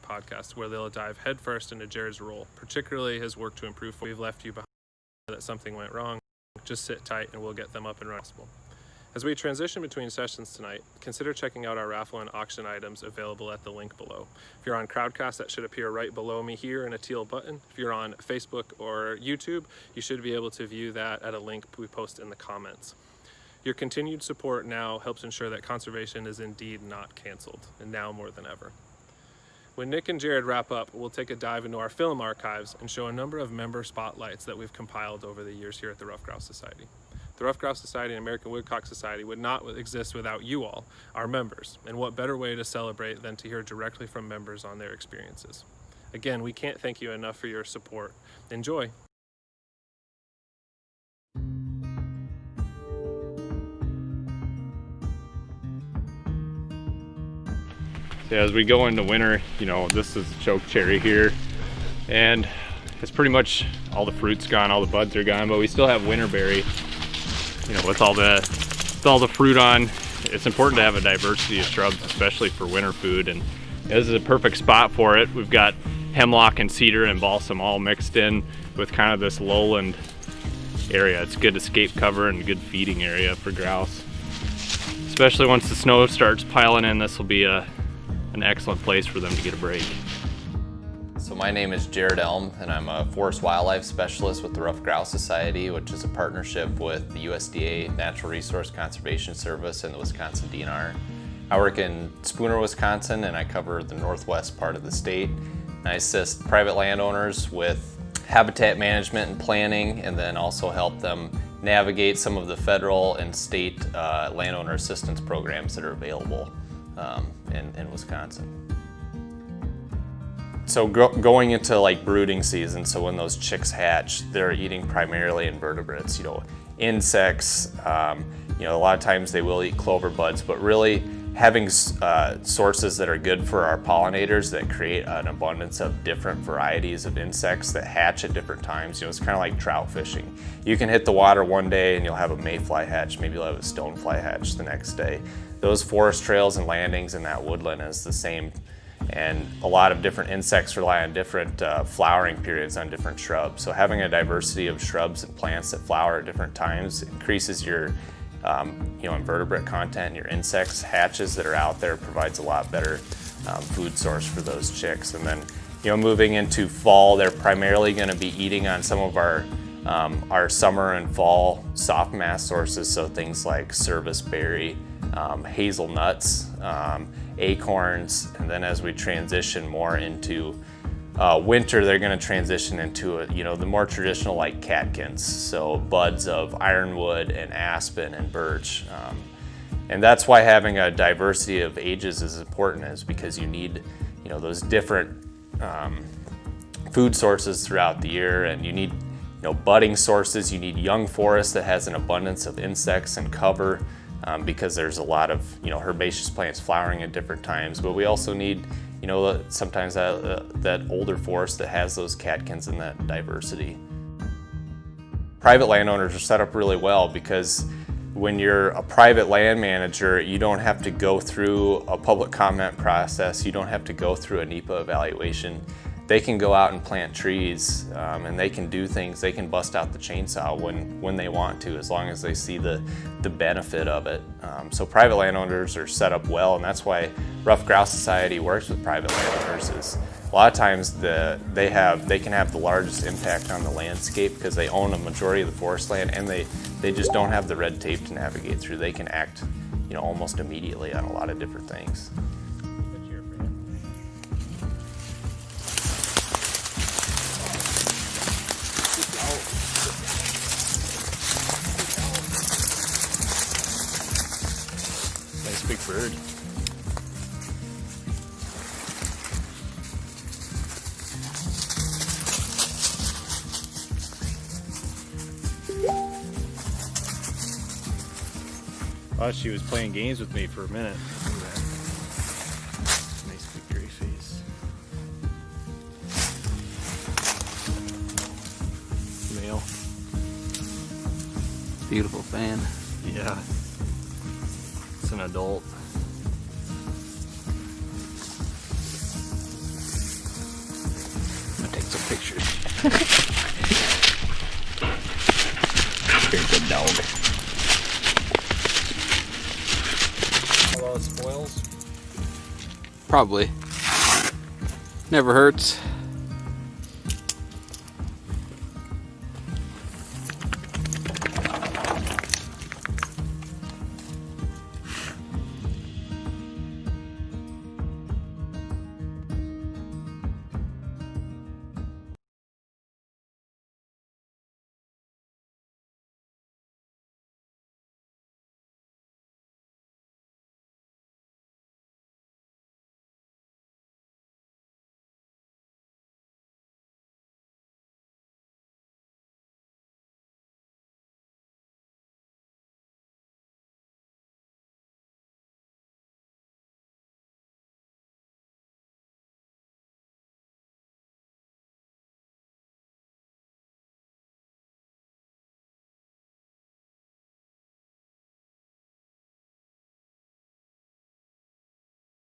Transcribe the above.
podcast, where they'll dive headfirst into Jared's role, particularly his work to improve. We've left you behind that something went wrong. Just sit tight and we'll get them up and running. As we transition between sessions tonight, consider checking out our raffle and auction items available at the link below. If you're on Crowdcast, that should appear right below me here in a teal button. If you're on Facebook or YouTube, you should be able to view that at a link we post in the comments. Your continued support now helps ensure that conservation is indeed not canceled, and now more than ever. When Nick and Jared wrap up, we'll take a dive into our film archives and show a number of member spotlights that we've compiled over the years here at the Ruffed Grouse Society. The Ruffed Grouse Society and American Woodcock Society would not exist without you all, our members, and what better way to celebrate than to hear directly from members on their experiences. Again, we can't thank you enough for your support. Enjoy. So as we go into winter, you know, this is choke cherry here, and it's pretty much all the fruit's gone, all the buds are gone, but we still have winterberry. You know, with all the fruit on, it's important to have a diversity of shrubs, especially for winter food, and this is a perfect spot for it. We've got hemlock and cedar and balsam all mixed in with kind of this lowland area. It's good escape cover and good feeding area for grouse. Especially once the snow starts piling in, this will be an excellent place for them to get a break. So my name is Jared Elm, and I'm a forest wildlife specialist with the Ruffed Grouse Society, which is a partnership with the USDA Natural Resource Conservation Service and the Wisconsin DNR. I work in Spooner, Wisconsin, and I cover the northwest part of the state. And I assist private landowners with habitat management and planning, and then also help them navigate some of the federal and state landowner assistance programs that are available in Wisconsin. So going into like brooding season, so when those chicks hatch, they're eating primarily invertebrates, you know, insects. You know, a lot of times they will eat clover buds, but really having sources that are good for our pollinators that create an abundance of different varieties of insects that hatch at different times. You know, it's kind of like trout fishing. You can hit the water one day and you'll have a mayfly hatch, maybe you'll have a stonefly hatch the next day. Those forest trails and landings in that woodland is the same. And a lot of different insects rely on different flowering periods on different shrubs. So having a diversity of shrubs and plants that flower at different times increases your you know, invertebrate content and your insects, hatches that are out there, provides a lot better food source for those chicks. And then, you know, moving into fall, they're primarily going to be eating on some of our summer and fall soft mass sources, so things like serviceberry, hazelnuts, acorns, and then as we transition more into winter, they're going to transition into you know, the more traditional like catkins, so buds of ironwood and aspen and birch, and that's why having a diversity of ages is important, is because you need, you know, those different food sources throughout the year, and you need, you know, budding sources. You need young forest that has an abundance of insects and cover. Because there's a lot of, you know, herbaceous plants flowering at different times, but we also need, you know, sometimes that older forest that has those catkins and that diversity. Private landowners are set up really well because when you're a private land manager, you don't have to go through a public comment process, you don't have to go through a NEPA evaluation. They can go out and plant trees, and they can do things. They can bust out the chainsaw when they want to, as long as they see the benefit of it. So private landowners are set up well, and that's why Ruffed Grouse Society works with private landowners. Is a lot of times they can have the largest impact on the landscape because they own a majority of the forest land, and they just don't have the red tape to navigate through. They can act, you know, almost immediately on a lot of different things. Big bird. Thought she was playing games with me for a minute. Nice big gray face. Male. Beautiful fan. Yeah. It's an adult. pictures. Here's a dog. Spoils. Probably. Never hurts.